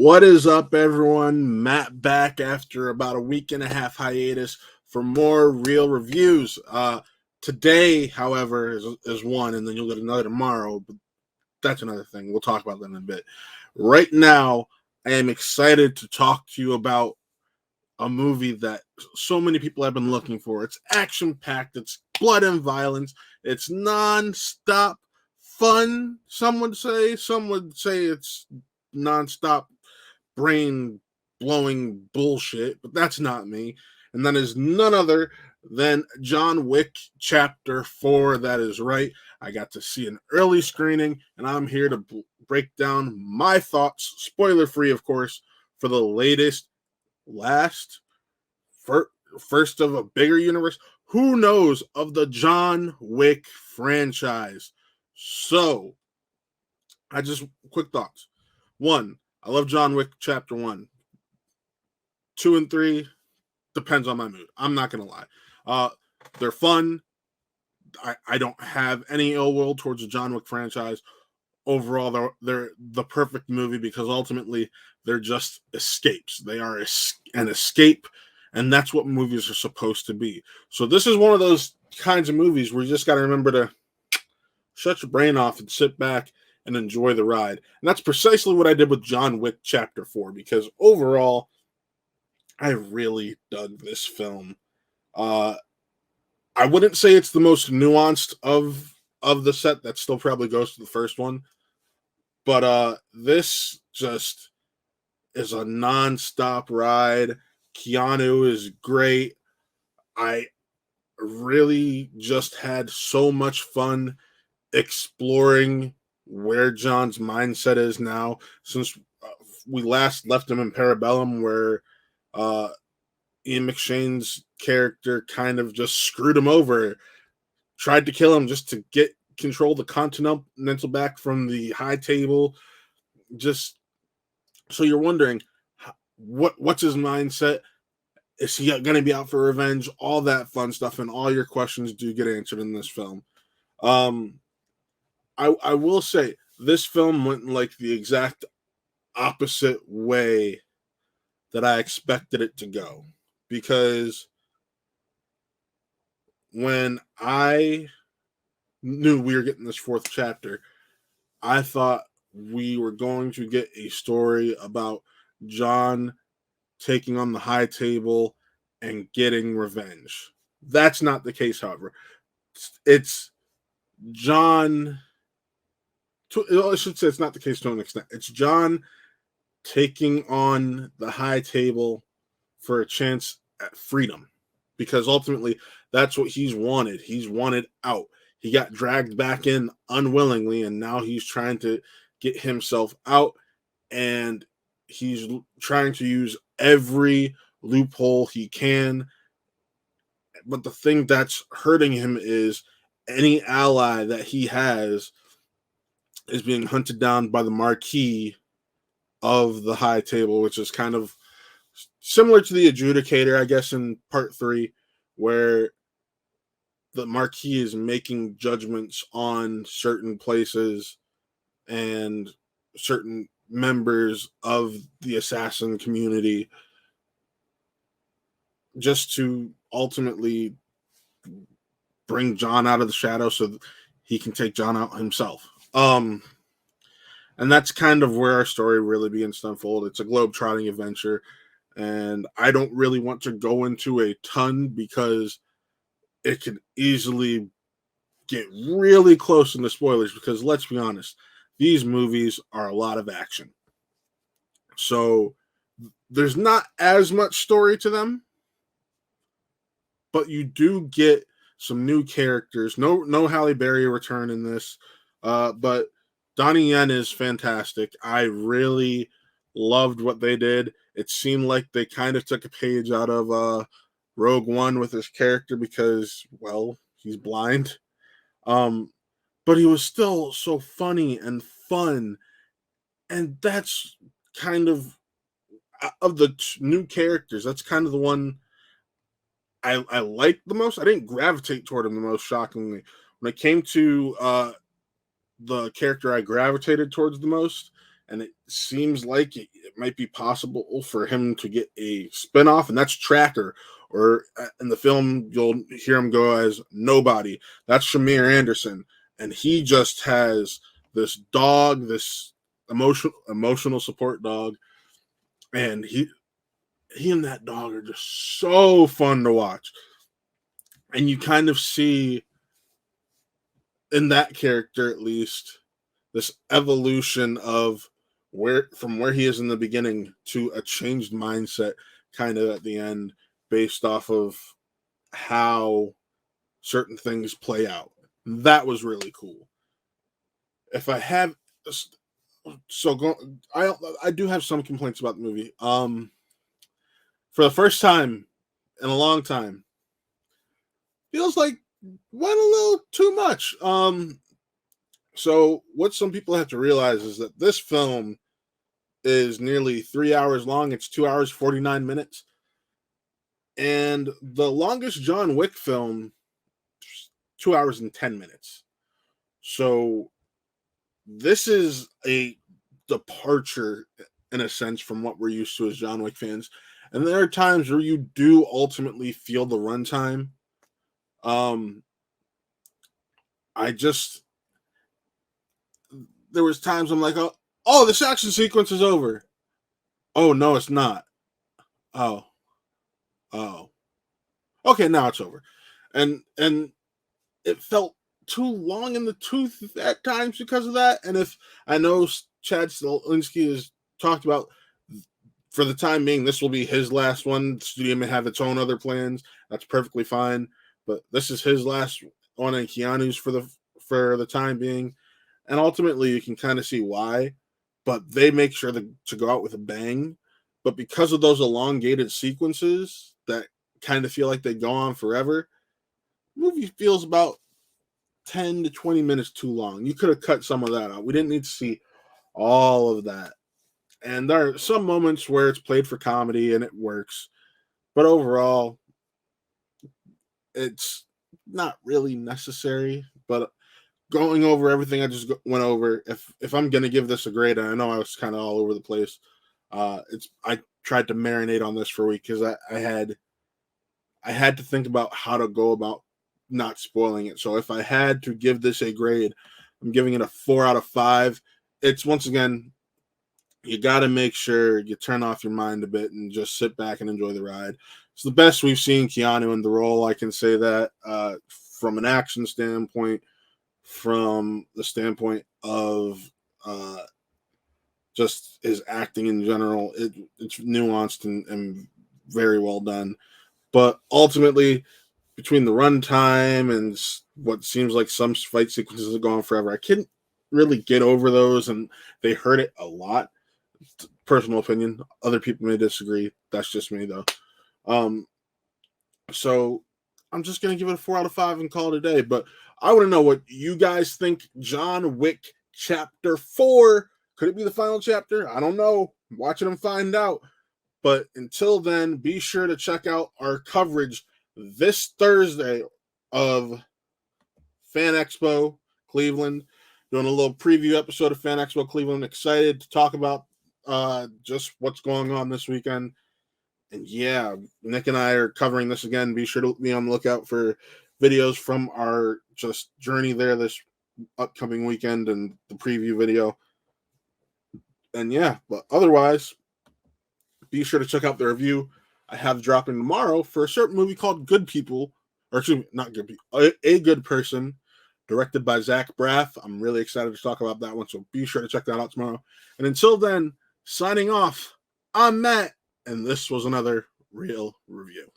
What is up, everyone? Matt back after about a week and a half hiatus for more real reviews. Today, however, is one, and then you'll get another tomorrow. But that's another thing. We'll talk about that in a bit. Right now, I am excited to talk to you about a movie that so many people have been looking for. It's action-packed. It's blood and violence. It's non-stop fun, some would say. Some would say it's non-stop brain-blowing bullshit, but that's not me. And that is none other than John Wick Chapter 4. That is right. I got to see an early screening, and I'm here to break down my thoughts, spoiler-free, of course, for the first of a bigger universe, who knows, of the John Wick franchise. So, quick thoughts. 1, I love John Wick Chapter 1. 2 and 3, depends on my mood. I'm not going to lie. They're fun. I don't have any ill will towards the John Wick franchise. Overall, they're the perfect movie because ultimately they're just escapes. They are an escape, and that's what movies are supposed to be. So this is one of those kinds of movies where you just got to remember to shut your brain off and sit back and enjoy the ride. And that's precisely what I did with John Wick Chapter 4, because overall, I really dug this film. I wouldn't say it's the most nuanced of the set. That still probably goes to the first one. But this just is a non-stop ride. Keanu is great. I really just had so much fun exploring where John's mindset is now, since we last left him in Parabellum, where Ian McShane's character kind of just screwed him over, tried to kill him just to get control the Continental back from the high table. Just so you're wondering, what's his mindset? Is he going to be out for revenge? All that fun stuff, and all your questions do get answered in this film. I will say this film went in like the exact opposite way that I expected it to go, because when I knew we were getting this fourth chapter, I thought we were going to get a story about John taking on the high table and getting revenge. That's not the case, however. It's John... I should say it's not the case to an extent. It's John taking on the high table for a chance at freedom, because ultimately that's what he's wanted. He's wanted out. He got dragged back in unwillingly, and now he's trying to get himself out, and he's trying to use every loophole he can. But the thing that's hurting him is any ally that he has is being hunted down by the Marquis of the high table, which is kind of similar to the Adjudicator, I guess, in part 3, where the Marquis is making judgments on certain places and certain members of the assassin community, just to ultimately bring John out of the shadow so he can take John out himself. And that's kind of where our story really begins to unfold. It's a globe-trotting adventure, and I don't really want to go into a ton because it can easily get really close into spoilers, because let's be honest, these movies are a lot of action. So there's not as much story to them, but you do get some new characters. No Halle Berry return in this, but Donnie Yen is fantastic. I really loved what they did. It seemed like they kind of took a page out of Rogue One with his character, because, well, he's blind. But he was still so funny and fun. And that's kind of the new characters, that's kind of the one I liked the most. I didn't gravitate toward him the most, shockingly. When it came to the character I gravitated towards the most, and it seems like it might be possible for him to get a spinoff, and that's Tracker. Or in the film, you'll hear him go as Nobody. That's Shamir Anderson, and he just has this dog, this emotional support dog, and he and that dog are just so fun to watch. And you kind of see in that character, at least, this evolution of from where he is in the beginning to a changed mindset kind of at the end, based off of how certain things play out. That was really cool. If I have I do have some complaints about the movie. For the first time in a long time, feels like went a little too much. So what some people have to realize is that this film is nearly 3 hours long. It's 2 hours 49 minutes, and the longest John Wick film, 2 hours and 10 minutes. So this is a departure in a sense from what we're used to as John Wick fans. And there are times where you do ultimately feel the runtime. There was times I'm like, oh, this action sequence is over. Oh, no, it's not. Oh. Okay, now it's over. And it felt too long in the tooth at times because of that. And if I know Chad Stahelski has talked about, for the time being, this will be his last one. The studio may have its own other plans. That's perfectly fine. But this is his last one, and Keanu's for the time being. And ultimately, you can kind of see why. But they make sure to go out with a bang. But because of those elongated sequences that kind of feel like they go on forever, the movie feels about 10 to 20 minutes too long. You could have cut some of that out. We didn't need to see all of that. And there are some moments where it's played for comedy and it works. But overall, it's not really necessary. But going over everything I just went over, if I'm going to give this a grade, and I know I was kind of all over the place, I tried to marinate on this for a week because I had to think about how to go about not spoiling it. So if I had to give this a grade, I'm giving it a 4 out of 5. It's, once again, you got to make sure you turn off your mind a bit and just sit back and enjoy the ride. It's the best we've seen Keanu in the role. I can say that from an action standpoint, from the standpoint of just his acting in general. It's nuanced and very well done. But ultimately, between the runtime and what seems like some fight sequences are going forever, I couldn't really get over those, and they hurt it a lot. Personal opinion. Other people may disagree. That's just me, though. So I'm just going to give it a 4 out of 5 and call it a day. But I want to know what you guys think. John Wick Chapter 4. Could it be the final chapter? I don't know. Watching them find out. But until then, be sure to check out our coverage this Thursday of Fan Expo Cleveland. Doing a little preview episode of Fan Expo Cleveland. Excited to talk about just what's going on this weekend. And yeah, Nick and I are covering this again. Be sure to be on the lookout for videos from our just journey there this upcoming weekend and the preview video. And yeah, but otherwise, be sure to check out the review I have dropping tomorrow for a certain movie called Good People, or excuse me, not Good People, A Good Person, directed by Zach Braff. I'm really excited to talk about that one, so be sure to check that out tomorrow. And until then, signing off, I'm Matt, and this was another Real Review.